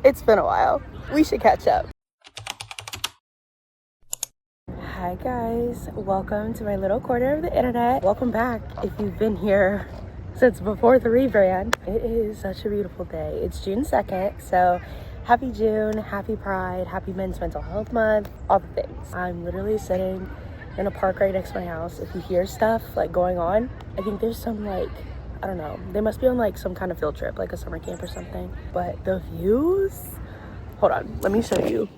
It's been a while. We should catch up. Hi guys, welcome to my little corner of the internet. Welcome back if you've been here since before the rebrand. It is such a beautiful day. It's June 2nd, so happy June, happy Pride, happy Men's Mental Health Month, all the things. I'm literally sitting in a park right next to my house. If you hear stuff like going on, I think there's some I don't know, they must be on like some kind of field trip, like a summer camp or something. But the views, hold on, let me show you.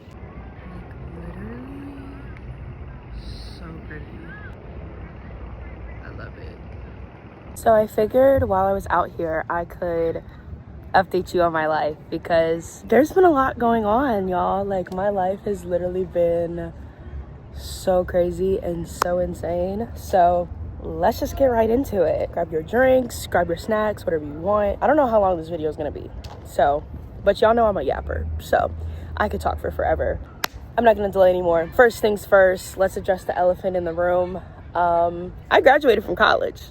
So I figured while I was out here, I could update you on my life because there's been a lot going on, y'all. Like, my life has literally been so crazy and so insane. So let's just get right into it. Grab your drinks, grab your snacks, whatever you want. I don't know how long this video is gonna be. So, but y'all know I'm a yapper, so I could talk for forever. I'm not gonna delay anymore. First things first, let's address the elephant in the room. I graduated from college.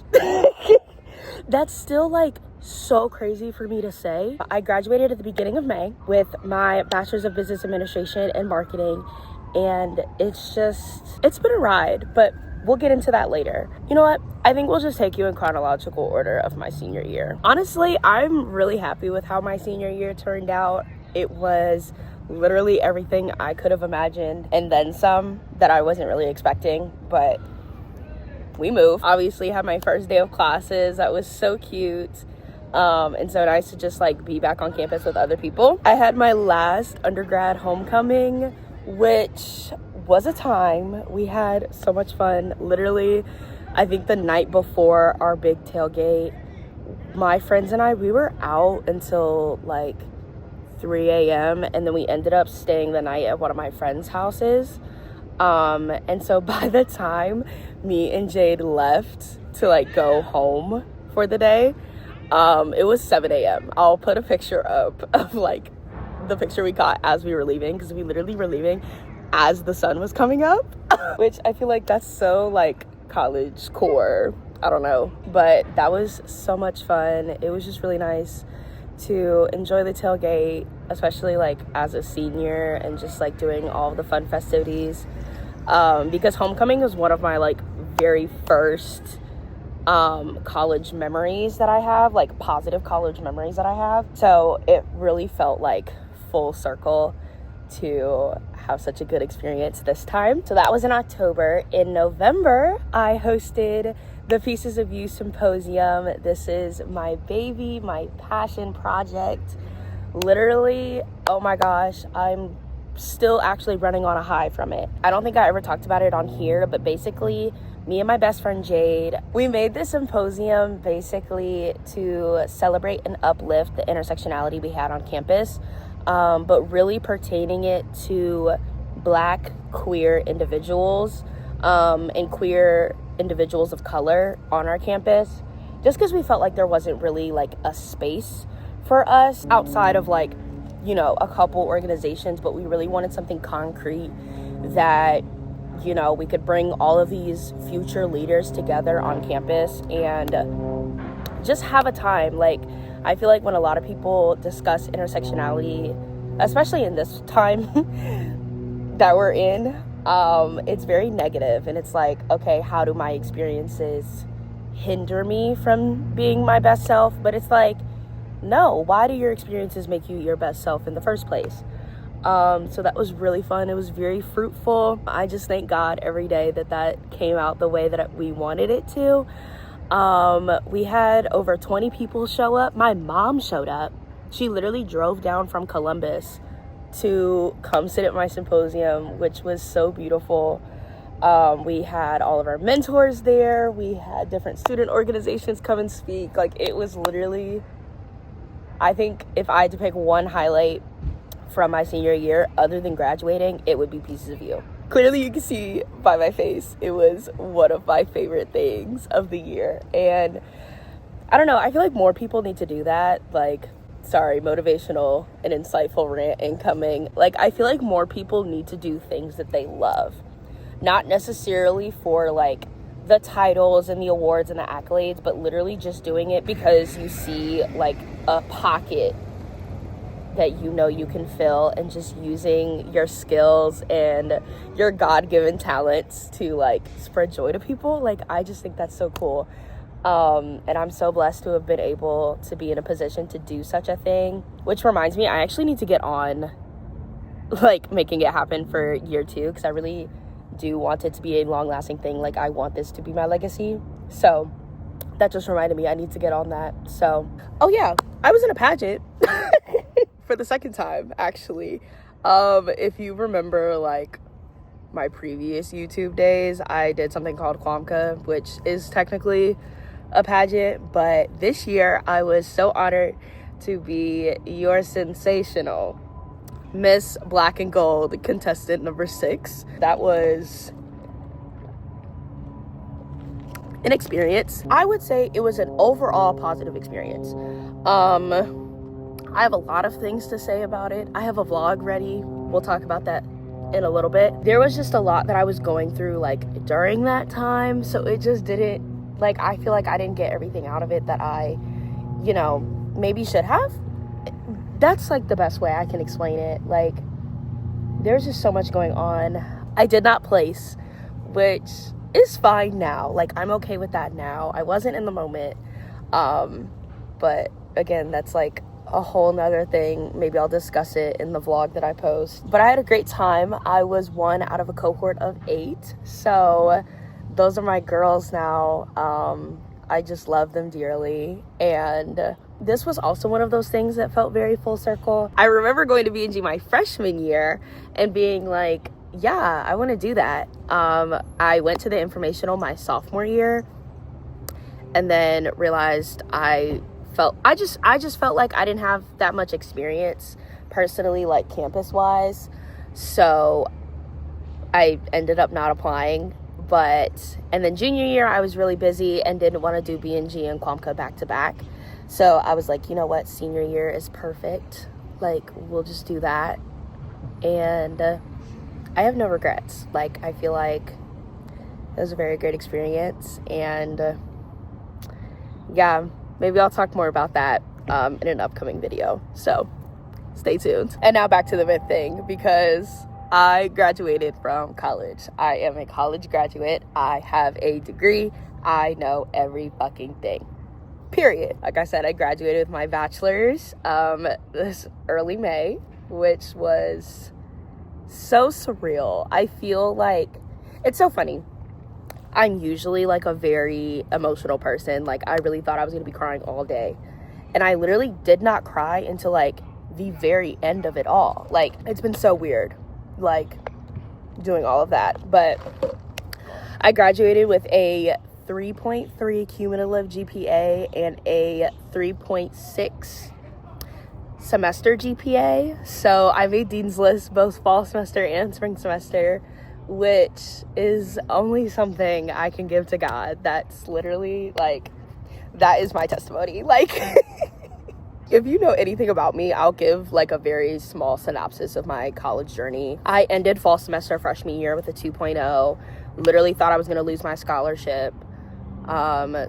That's still like so crazy for me to say. I graduated at the beginning of May with my Bachelor's of Business Administration and Marketing, and it's been a ride, but we'll get into that later. You know what? I think we'll just take you in chronological order of my senior year. Honestly, I'm really happy with how my senior year turned out. It was literally everything I could have imagined and then some that I wasn't really expecting, but we moved. Obviously had my first day of classes. That was so cute. And so nice to just like be back on campus with other people. I had my last undergrad homecoming, which was a time. We had so much fun. Literally, I think the night before our big tailgate, my friends and I, we were out until like 3 a.m. and then we ended up staying the night at one of my friends' houses. And so by the time me and Jade left to like go home for the day, it was 7 a.m. I'll put a picture up of like the picture we got as we were leaving, because we literally were leaving as the sun was coming up, which I feel like that's so like college core. I don't know, but that was so much fun. It was just really nice to enjoy the tailgate, especially like as a senior, and just like doing all the fun festivities, because homecoming was one of my like very first college memories that I have, like positive college memories that I have. So it really felt like full circle to have such a good experience this time. So that was in October. In November, I hosted the Pieces of You Symposium. This is my baby, my passion project. Literally, oh my gosh, I'm still actually running on a high from it. I don't think I ever talked about it on here, but basically, me and my best friend Jade, we made this symposium basically to celebrate and uplift the intersectionality we had on campus, but really pertaining it to Black queer individuals and queer individuals of color on our campus, just because we felt like there wasn't really like a space for us outside of like, you know, a couple organizations, but we really wanted something concrete that, you know, we could bring all of these future leaders together on campus and just have a time. Like, I feel like when a lot of people discuss intersectionality, especially in this time that we're in, it's very negative, and it's like, okay, how do my experiences hinder me from being my best self? But it's like, no, why do your experiences make you your best self in the first place? So that was really fun. It was very fruitful. I just thank God every day that came out the way that we wanted it to. We had over 20 people show up. My mom showed up. She literally drove down from Columbus to come sit at my symposium, which was so beautiful. We had all of our mentors there. We had different student organizations come and speak. Like, it was literally, I think if I had to pick one highlight from my senior year other than graduating, it would be Pieces of You. Clearly you can see by my face, it was one of my favorite things of the year. And I don't know, I feel like more people need to do that. Like, sorry, motivational and insightful rant incoming. Like, I feel like more people need to do things that they love, not necessarily for like the titles and the awards and the accolades, but literally just doing it because you see like a pocket that you know you can fill, and just using your skills and your God-given talents to like spread joy to people. Like, I just think that's so cool. And I'm so blessed to have been able to be in a position to do such a thing, which reminds me, I actually need to get on like making it happen for year 2, because I really do want it to be a long-lasting thing. Like, I want this to be my legacy. So that just reminded me I need to get on that. So, oh yeah, I was in a pageant for the second time, actually. If you remember, like, my previous YouTube days, I did something called Kwamka, which is technically a pageant, but this year I was so honored to be your sensational Miss Black and Gold contestant number 6. That was an experience. I would say it was an overall positive experience. I have a lot of things to say about it. I have a vlog ready. We'll talk about that in a little bit. There was just a lot that I was going through like during that time, so it just didn't, like, I feel like I didn't get everything out of it that I, you know, maybe should have. That's like the best way I can explain it. Like, there's just so much going on. I did not place, which is fine now. Like, I'm okay with that now. I wasn't in the moment. But again, that's like a whole nother thing. Maybe I'll discuss it in the vlog that I post. But I had a great time. I was 1 out of a cohort of 8. So those are my girls now. I just love them dearly. And this was also one of those things that felt very full circle. I remember going to B&G my freshman year and being like, yeah, I want to do that. I went to the informational my sophomore year and then realized I just felt like I didn't have that much experience personally, like campus wise. So I ended up not applying. And then junior year, I was really busy and didn't want to do B&G and Kwamka back to back. So I was like, you know what? Senior year is perfect. Like, we'll just do that. And I have no regrets. Like, I feel like it was a very great experience. And yeah, maybe I'll talk more about that in an upcoming video. So stay tuned. And now back to the myth thing, because I graduated from college. I am a college graduate. I have a degree. I know every fucking thing. Period. Like I said, I graduated with my bachelor's this early May, which was so surreal. I feel like it's so funny. I'm usually like a very emotional person. Like, I really thought I was gonna be crying all day, and I literally did not cry until like the very end of it all. Like, it's been so weird, like, doing all of that. But I graduated with a 3.3 cumulative GPA and a 3.6 semester GPA. So I made Dean's List both fall semester and spring semester, which is only something I can give to God. That's literally, like, that is my testimony. Like, if you know anything about me, I'll give like a very small synopsis of my college journey. I ended fall semester freshman year with a 2.0. Literally thought I was going to lose my scholarship.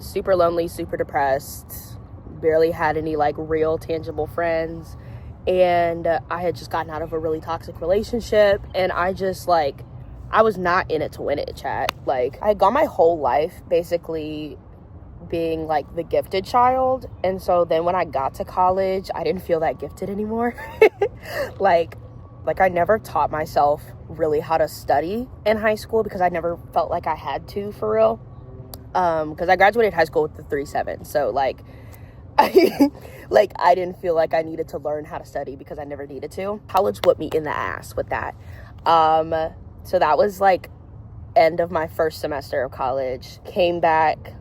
Super lonely, super depressed, barely had any like real tangible friends. And I had just gotten out of a really toxic relationship, and I just like, I was not in it to win it, chat. Like, I had gone my whole life basically being like the gifted child, and so then when I got to college, I didn't feel that gifted anymore. like I never taught myself really how to study in high school, because I never felt like I had to, for real. Because I graduated high school with the 3.7, so like I didn't feel like I needed to learn how to study because I never needed to. College whipped me in the ass with that. So that was like end of my first semester of college. Came back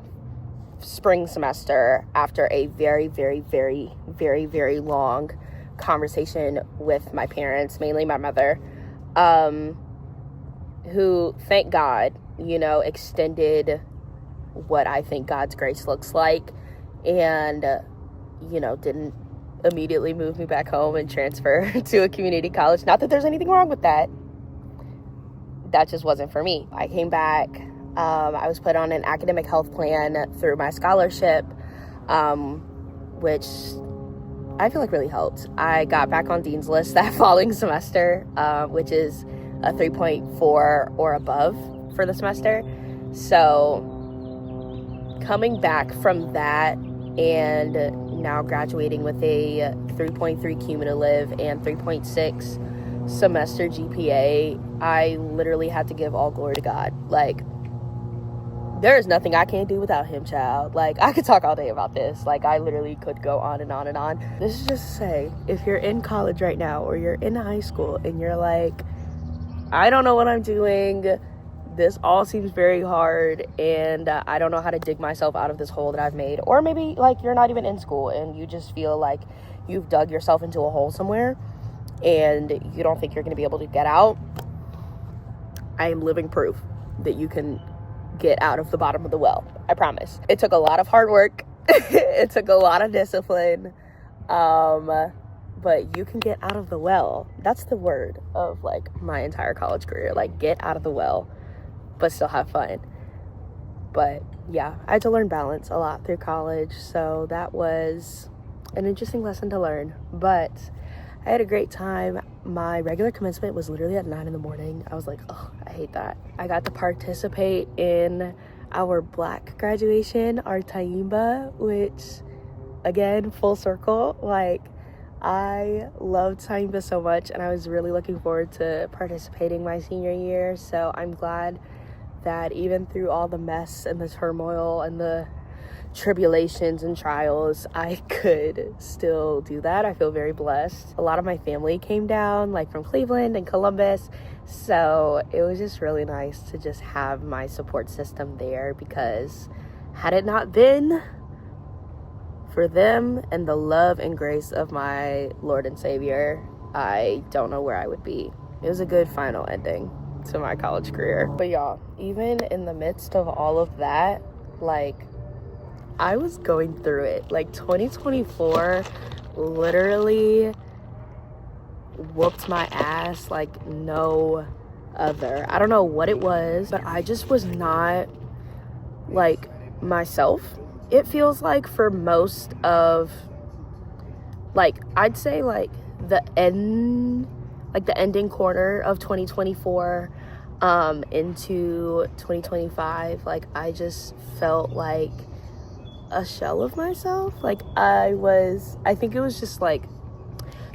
spring semester after a very, very, very, very, very long conversation with my parents, mainly my mother, who, thank God, you know, extended what I think God's grace looks like, and you know, didn't immediately move me back home and transfer to a community college. Not that there's anything wrong with that. That just wasn't for me. I came back. I was put on an academic health plan through my scholarship, which I feel like really helped. I got back on Dean's List that following semester, which is a 3.4 or above for the semester. So coming back from that and now graduating with a 3.3 cumulative and 3.6 semester GPA, I literally had to give all glory to God. Like, there is nothing I can't do without him, child. Like, I could talk all day about this. Like, I literally could go on and on and on. This is just to say, if you're in college right now or you're in high school and you're like, I don't know what I'm doing, this all seems very hard, and I don't know how to dig myself out of this hole that I've made. Or maybe, like, you're not even in school and you just feel like you've dug yourself into a hole somewhere and you don't think you're going to be able to get out. I am living proof that you can get out of the bottom of the well. I promise. It took a lot of hard work. It took a lot of discipline. But you can get out of the well. That's the word of, like, my entire college career. Like, get out of the well, but still have fun. But yeah, I had to learn balance a lot through college. So that was an interesting lesson to learn. But I had a great time. My regular commencement was literally at 9 a.m. I was like, oh, I hate that. I got to participate in our Black graduation, our Taimba, which, again, full circle. Like, I loved Taimba so much, and I was really looking forward to participating my senior year. So I'm glad that even through all the mess and the turmoil and the tribulations and trials, I could still do that. I feel very blessed. A lot of my family came down, like from Cleveland and Columbus, so it was just really nice to just have my support system there, because had it not been for them and the love and grace of my Lord and Savior, I don't know where I would be. It was a good final ending to my college career. But y'all, even in the midst of all of that, like, I was going through it. Like, 2024 literally whooped my ass like no other. I don't know what it was, but I just was not, like, myself. It feels like for most of, like, I'd say, like, the ending quarter of 2024 into 2025, like, I just felt like a shell of myself. Like, I think it was just like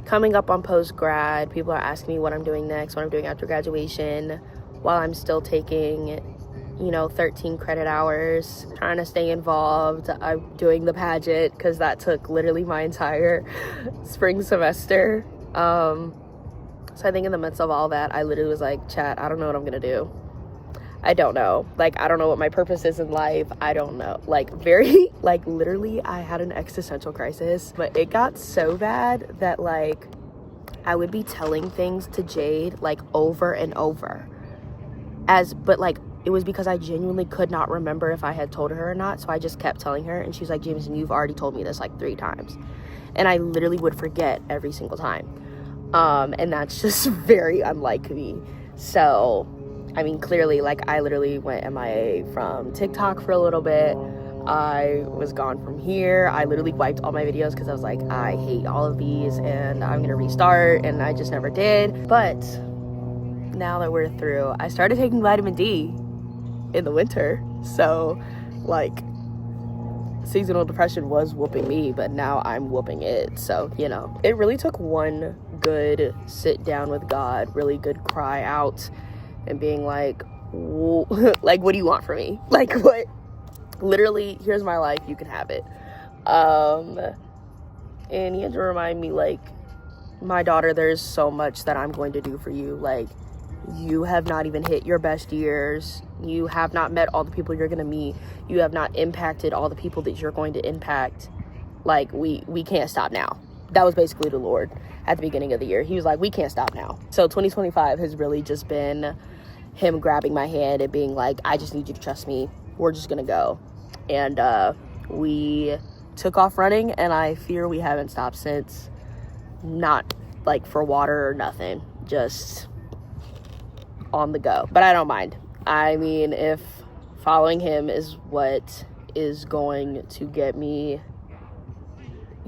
coming up on post-grad, people are asking me what I'm doing next, what I'm doing after graduation, while I'm still taking 13 credit hours, trying to stay involved. I'm doing the pageant because that took literally my entire spring semester. So I think in the midst of all that, I literally was like, chat, I don't know what I'm gonna do. I don't know. Like, I don't know what my purpose is in life. I don't know. Like, very, like, literally, I had an existential crisis. But it got so bad that, like, I would be telling things to Jade, like, over and over. But, like, it was because I genuinely could not remember if I had told her or not. So I just kept telling her. And she's like, Jameson, you've already told me this, like, 3 times. And I literally would forget every single time. And that's just very unlike me. So, I mean, clearly, like, I literally went MIA from TikTok for a little bit. I was gone from here. I literally wiped all my videos because I was like, I hate all of these and I'm gonna restart, and I just never did. But now that we're through, I started taking vitamin D in the winter. So, like, seasonal depression was whooping me, but now I'm whooping it. So, it really took one good sit down with God, really good cry out, and being like, like, what do you want from me? Like, what? Literally, here's my life, you can have it. And he had to remind me, like, my daughter, there's so much that I'm going to do for you. Like, you have not even hit your best years. You have not met all the people you're gonna meet. You have not impacted all the people that you're going to impact. Like, we can't stop now. That was basically the Lord at the beginning of the year. He was like, we can't stop now. So 2025 has really just been him grabbing my hand and being like, I just need you to trust me. We're just gonna go. And we took off running, and I fear we haven't stopped since. Not like for water or nothing, just on the go. But I don't mind. I mean, if following him is what is going to get me,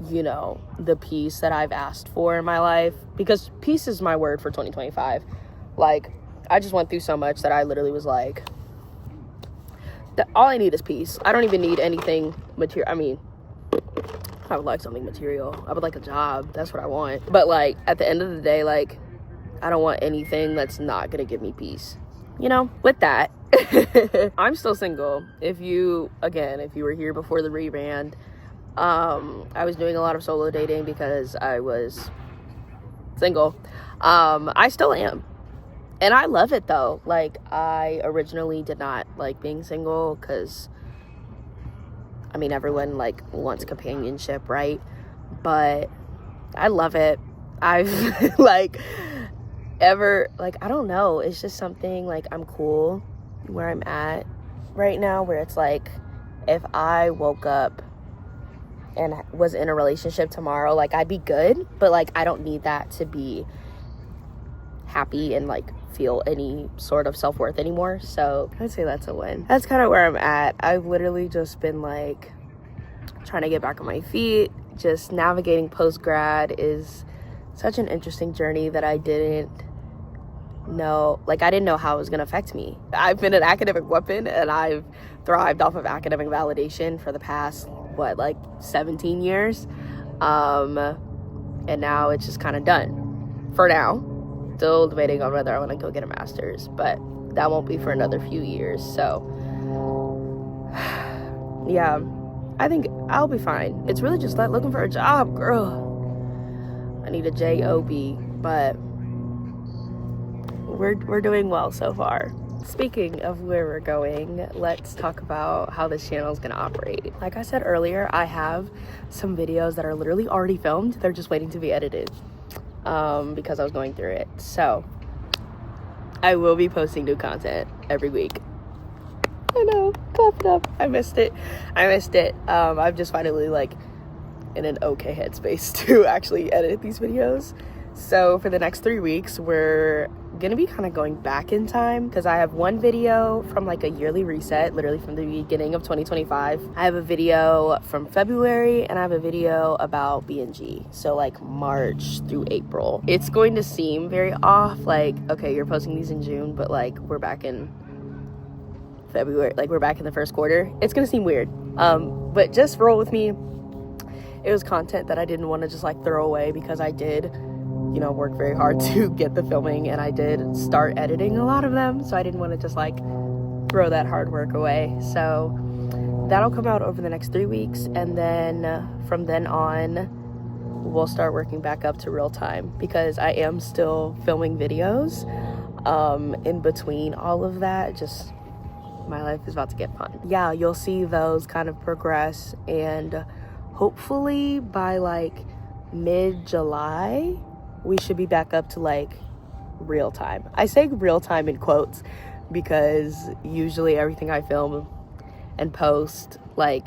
you know, the peace that I've asked for in my life, because peace is my word for 2025. Like, I just went through so much that I literally was like, all I need is peace. I don't even need anything material. I mean, I would like something material. I would like a job. That's what I want. But like, at the end of the day, like, I don't want anything that's not gonna give me peace. You know, with that, I'm still single. If you were here before the rebrand, I was doing a lot of solo dating because I was single. I still am. And I love it though. Like, I originally did not like being single because, I mean, everyone like wants companionship, right? But I love it. I've I don't know. It's just something, like, I'm cool where I'm at right now, where it's like, if I woke up and was in a relationship tomorrow, like, I'd be good, but like, I don't need that to be happy and like feel any sort of self-worth anymore. So I'd say that's a win. That's kind of where I'm at. I've literally just been like trying to get back on my feet. Just navigating post-grad is such an interesting journey that I didn't know how it was going to affect me. I've been an academic weapon, and I've thrived off of academic validation for the past 17 years, and now it's just kind of done for now. Still debating on whether I want to go get a master's, but that won't be for another few years. So yeah, I think I'll be fine. It's really just like looking for a job, girl. I need a job, but we're doing well so far. Speaking of where we're going, let's talk about how this channel is going to operate. Like I said earlier, I have some videos that are literally already filmed. They're just waiting to be edited because I was going through it. So I will be posting new content every week. I know, clap it up. I missed it. I'm just finally like in an okay headspace to actually edit these videos. So for the next 3 weeks, we're gonna be kind of going back in time, because I have one video from like a yearly reset, literally from the beginning of 2025. I have a video from February, and I have a video about BNG, so like March through April. It's going to seem very off, like, okay, you're posting these in June, but like we're back in February, like we're back in the first quarter. It's gonna seem weird, but just roll with me. It was content that I didn't want to just like throw away, because I did, you know, work very hard to get the filming, and I did start editing a lot of them, so I didn't want to just like throw that hard work away. So that'll come out over the next 3 weeks, and then from then on we'll start working back up to real time, because I am still filming videos in between all of that. Just my life is about to get fun. Yeah, you'll see those kind of progress, and hopefully by like mid-July we should be back up to like real time. I say real time in quotes because usually everything I film and post, like,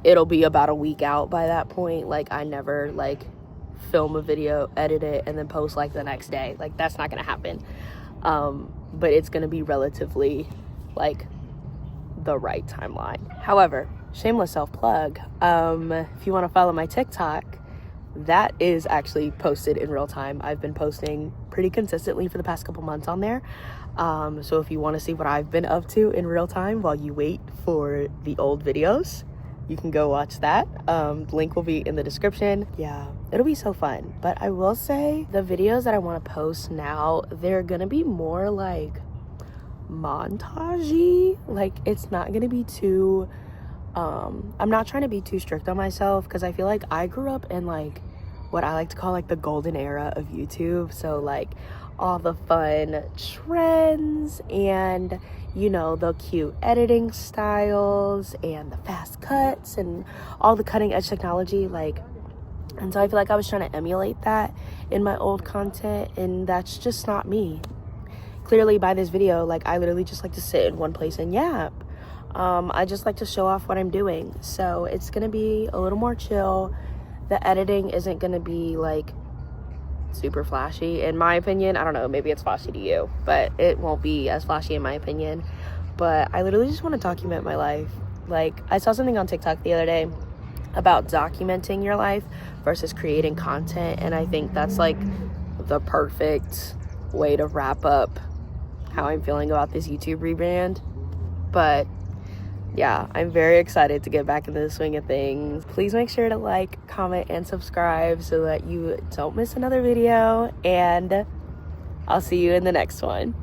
it'll be about a week out by that point. Like, I never like film a video, edit it, and then post like the next day. Like, that's not gonna happen. But it's gonna be relatively like the right timeline. However, shameless self-plug, if you want to follow my TikTok, that is actually posted in real time. I've been posting pretty consistently for the past couple months on there. So if you want to see what I've been up to in real time while you wait for the old videos, you can go watch that. Link will be in the description. Yeah, it'll be so fun. But I will say, the videos that I want to post now, they're gonna be more like montagey. Like, it's not gonna be too I'm not trying to be too strict on myself, because I feel like I grew up in like what I like to call like the golden era of YouTube. So like all the fun trends and, you know, the cute editing styles and the fast cuts and all the cutting edge technology, like, and so I feel like I was trying to emulate that in my old content, and that's just not me. Clearly by this video, like, I literally just like to sit in one place and yap. I just like to show off what I'm doing. So it's gonna be a little more chill. The editing isn't gonna be like super flashy, in my opinion. I don't know, maybe it's flashy to you, but it won't be as flashy in my opinion. But I literally just want to document my life. Like, I saw something on TikTok the other day about documenting your life versus creating content. And I think that's like the perfect way to wrap up how I'm feeling about this YouTube rebrand. But yeah, I'm very excited to get back into the swing of things. Please make sure to like, comment, and subscribe so that you don't miss another video, and I'll see you in the next one.